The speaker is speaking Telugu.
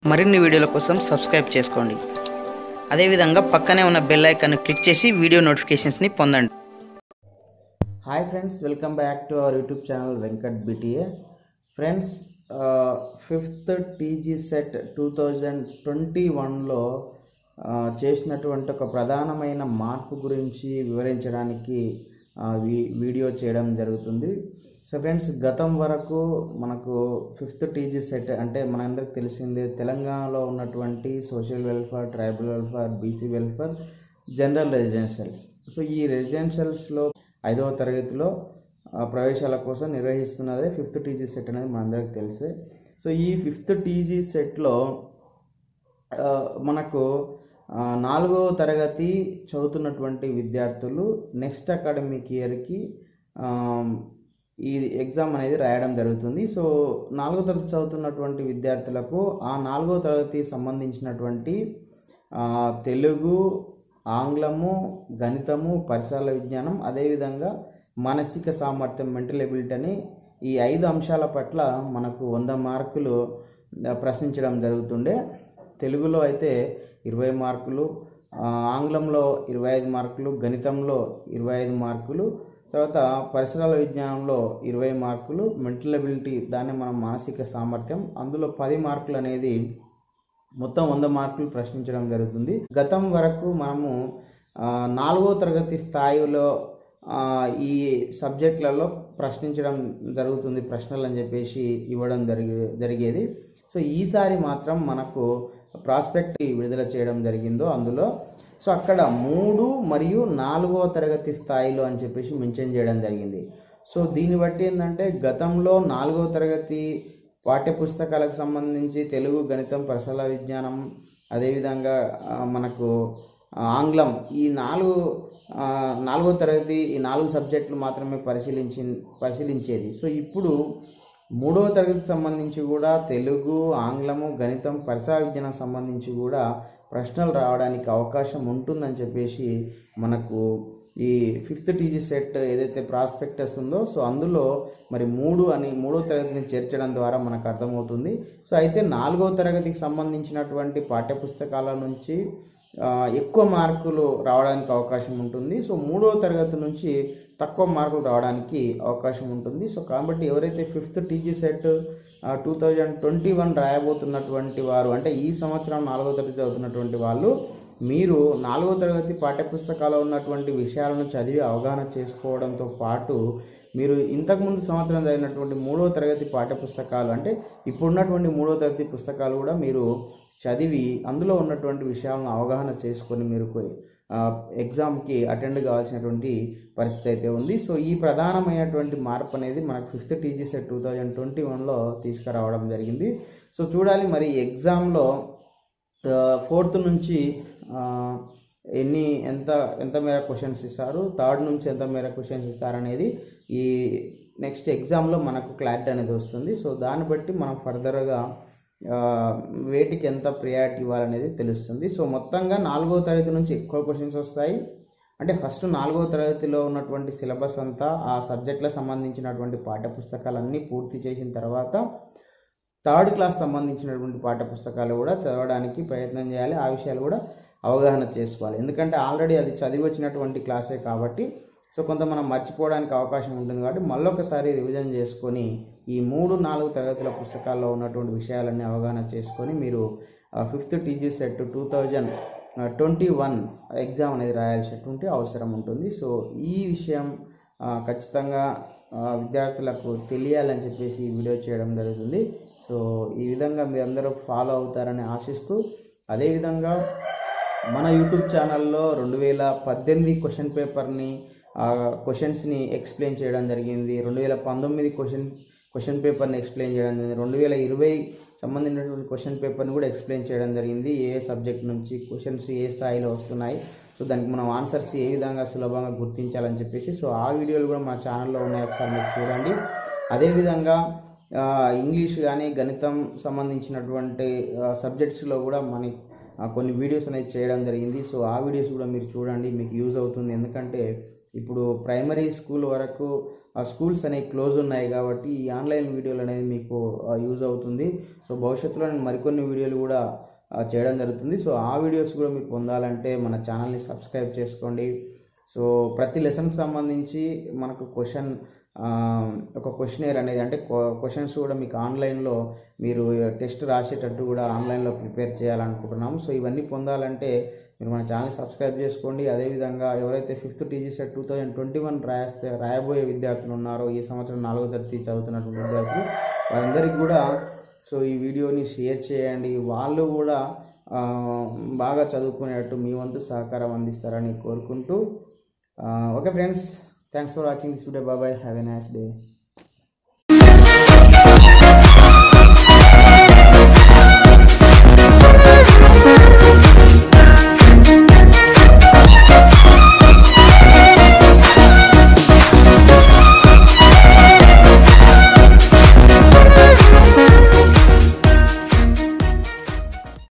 మరిన్ని వీడియోల కోసం సబ్స్క్రైబ్ చేసుకోండి. అదేవిధంగా పక్కనే ఉన్న బెల్ ఐకాన్ క్లిక్ చేసి వీడియో నోటిఫికేషన్స్ని పొందండి. Hi friends, welcome back to our YouTube channel వెnkatbta. ఫ్రెండ్స్, 5th Tgcet 2021లో చేసినటువంటి ఒక ప్రధానమైన మార్పు గురించి వివరించడానికి వీడియో చేయడం జరుగుతుంది. సో ఫ్రెండ్స్, గతం వరకు మనకు 5th Tgcet అంటే మనందరికి తెలిసిందే, తెలంగాణలో ఉన్నటువంటి social welfare, tribal welfare, BC welfare, general residentials. So ఈ రెసిడెన్షియల్స్లో 5వ తరగతిలో ప్రవేశాల కోసం నిర్వహిస్తున్నదే 5th Tgcet అనేది మనందరికి తెలిసే. సో ఈ 5th Tgcetలో మనకు 4వ తరగతి చదువుతున్నటువంటి విద్యార్థులు నెక్స్ట్ అకాడమిక్ ఇయర్కి ఈ ఎగ్జామ్ అనేది రాయడం జరుగుతుంది. సో 4వ తరగతి చదువుతున్నటువంటి విద్యార్థులకు ఆ 4వ తరగతి సంబంధించినటువంటి తెలుగు, ఆంగ్లము, గణితము, పరిసరాల విజ్ఞానం, అదేవిధంగా మానసిక సామర్థ్యం, మెంటల్ ఎబిలిటీ అని ఈ 5 అంశాల పట్ల మనకు 100 మార్కులు ప్రశ్నించడం జరుగుతుండే. తెలుగులో అయితే 20 మార్కులు, ఆంగ్లంలో 25 మార్కులు, గణితంలో 25 మార్కులు, తర్వాత పరిసరాల విజ్ఞానంలో 20 మార్కులు, మెంటల్ ఎబిలిటీ దాన్ని మనం మానసిక సామర్థ్యం, అందులో 10 మార్కులు అనేది మొత్తం 100 మార్కులు ప్రశ్నించడం జరుగుతుంది. గతం వరకు మనము 4వ తరగతి స్థాయిలో ఈ సబ్జెక్టులలో ప్రశ్నించడం జరుగుతుంది, ప్రశ్నలు అని చెప్పేసి ఇవ్వడం జరిగేది. సో ఈసారి మాత్రం మనకు ప్రాస్పెక్ట్ విడుదల చేయడం జరిగిందో అందులో సో అక్కడ 3 మరియు 4వ తరగతి స్థాయిలో అని చెప్పేసి మెన్షన్ చేయడం జరిగింది. సో దీన్ని బట్టి ఏంటంటే, గతంలో 4వ తరగతి పాఠ్యపుస్తకాలకు సంబంధించి తెలుగు, గణితం, పరిసరాల విజ్ఞానం, అదేవిధంగా మనకు ఆంగ్లం, ఈ 4వ తరగతి ఈ 4 సబ్జెక్టులు మాత్రమే పరిశీలించేది. సో ఇప్పుడు 3వ తరగతికి సంబంధించి కూడా తెలుగు, ఆంగ్లము, గణితం, పరిసరాల విజ్ఞానం సంబంధించి కూడా ప్రశ్నలు రావడానికి అవకాశం ఉంటుందని చెప్పేసి మనకు ఈ 5th Tgcet ఏదైతే ప్రాస్పెక్టస్ ఉందో సో అందులో మరి 3వ తరగతిని చేర్చడం ద్వారా మనకు అర్థమవుతుంది. సో అయితే 4వ తరగతికి సంబంధించినటువంటి పాఠ్యపుస్తకాల నుంచి ఎక్కువ మార్కులు రావడానికి అవకాశం ఉంటుంది. సో 3వ తరగతి నుంచి తక్కువ మార్కులు రావడానికి అవకాశం ఉంటుంది. సో కాబట్టి ఎవరైతే 5th Tgcet 2021 రాయబోతున్నటువంటి వారు, అంటే ఈ సంవత్సరం 4వ తరగతి చదువుతున్నటువంటి వాళ్ళు, మీరు 4వ తరగతి పాఠ్యపుస్తకాల్లో ఉన్నటువంటి విషయాలను చదివి అవగాహన చేసుకోవడంతో పాటు మీరు ఇంతకుముందు సంవత్సరం చదివినటువంటి 3వ తరగతి పాఠ్యపుస్తకాలు, అంటే ఇప్పుడున్నటువంటి 3వ తరగతి పుస్తకాలు కూడా మీరు చదివి అందులో ఉన్నటువంటి విషయాలను అవగాహన చేసుకొని మీరు ఎగ్జామ్కి అటెండ్ కావాల్సినటువంటి పరిస్థితి అయితే ఉంది. సో ఈ ప్రధానమైనటువంటి మార్పు అనేది మనకు 5th Tgcet 2021లో తీసుకురావడం జరిగింది. సో చూడాలి మరి ఎగ్జామ్లో 4th నుంచి ఎంత మేర క్వశ్చన్స్ ఇస్తారు, 3rd నుంచి ఎంత మేర క్వశ్చన్స్ ఇస్తారు అనేది ఈ నెక్స్ట్ ఎగ్జామ్లో మనకు క్లారిటీ అనేది వస్తుంది. సో దాన్ని బట్టి మనం ఫర్దర్గా వేటికి ఎంత ప్రియారిటీ ఇవ్వాలనేది తెలుస్తుంది. సో మొత్తంగా 4వ తరగతి నుంచి ఎక్కువ క్వశ్చన్స్ వస్తాయి. అంటే ఫస్ట్ 4వ తరగతిలో ఉన్నటువంటి సిలబస్ అంతా, ఆ సబ్జెక్టులకు సంబంధించినటువంటి పాఠ్యపుస్తకాలన్నీ పూర్తి చేసిన తర్వాత 3rd క్లాస్ సంబంధించినటువంటి పాఠ్యపుస్తకాలు కూడా చదవడానికి ప్రయత్నం చేయాలి. ఆ విషయాలు కూడా అవగాహన చేసుకోవాలి. ఎందుకంటే ఆల్రెడీ అది చదివి వచ్చినటువంటి క్లాసే కాబట్టి సో కొంత మనం మర్చిపోవడానికి అవకాశం ఉంటుంది. కాబట్టి మళ్ళొకసారి రివిజన్ చేసుకొని ఈ 3, 4 తరగతుల పుస్తకాల్లో ఉన్నటువంటి విషయాలన్నీ అవగాహన చేసుకొని మీరు 5th Tgcet 2021 ఎగ్జామ్ అనేది రాయాల్సినటువంటి అవసరం ఉంటుంది. సో ఈ విషయం ఖచ్చితంగా విద్యార్థులకు తెలియాలని చెప్పేసి ఈ వీడియో చేయడం జరుగుతుంది. సో ఈ విధంగా మీ అందరూ ఫాలో అవుతారని ఆశిస్తూ, అదేవిధంగా మన యూట్యూబ్ ఛానల్లో 2018 క్వశ్చన్ పేపర్ని క్వశ్చన్స్ని ఎక్స్ప్లెయిన్ చేయడం జరిగింది. 2019 క్వశ్చన్ పేపర్ని ఎక్స్ప్లెయిన్ చేయడం జరిగింది. 2020 సంబంధించినటువంటి క్వశ్చన్ పేపర్ని కూడా ఎక్స్ప్లెయిన్ చేయడం జరిగింది. ఏ సబ్జెక్ట్ నుంచి క్వశ్చన్స్ ఏ స్థాయిలో వస్తున్నాయి, సో దానికి మనం ఆన్సర్స్ ఏ విధంగా సులభంగా గుర్తించాలని చెప్పేసి సో ఆ వీడియోలు కూడా మా ఛానల్లో ఉన్నాయి, ఒకసారి మీరు చూడండి. అదేవిధంగా ఇంగ్లీష్ కానీ గణితం సంబంధించినటువంటి సబ్జెక్ట్స్లో కూడా కొన్ని వీడియోస్ అనేది చేయడం జరిగింది. సో ఆ వీడియోస్ కూడా మీరు చూడండి, మీకు యూజ్ అవుతుంది. ఎందుకంటే ఇప్పుడు ప్రైమరీ స్కూల్ వరకు స్కూల్స్ అనేవి క్లోజ్ ఉన్నాయి కాబట్టి ఈ ఆన్లైన్ వీడియోలు అనేది మీకు యూజ్ అవుతుంది. సో భవిష్యత్తులో నేను మరికొన్ని వీడియోలు కూడా చేయడం జరుగుతుంది. సో ఆ వీడియోస్ కూడా మీరు పొందాలంటే మన ఛానల్ని సబ్స్క్రైబ్ చేసుకోండి. సో ప్రతి లెసన్కి సంబంధించి మనకు ఒక క్వశ్చనేర్ అనేది అంటే క్వశ్చన్స్ కూడా మీకు ఆన్లైన్లో మీరు టెస్ట్ రాసేటట్టు కూడా ఆన్లైన్లో ప్రిపేర్ చేయాలనుకుంటున్నాము. సో ఇవన్నీ పొందాలంటే మీరు మన ఛానల్ సబ్స్క్రైబ్ చేసుకోండి. అదేవిధంగా ఎవరైతే 5th Tgcet 2021 రాయబోయే విద్యార్థులు ఉన్నారో, ఈ సంవత్సరం 4వ తరగతి చదువుతున్నటువంటి విద్యార్థులు వారందరికీ కూడా సో ఈ వీడియోని షేర్ చేయండి. వాళ్ళు కూడా బాగా చదువుకునేటట్టు మీ వంతు సహకారం అందిస్తారని కోరుకుంటూ okay friends, thanks for watching this video. Bye, have a nice day.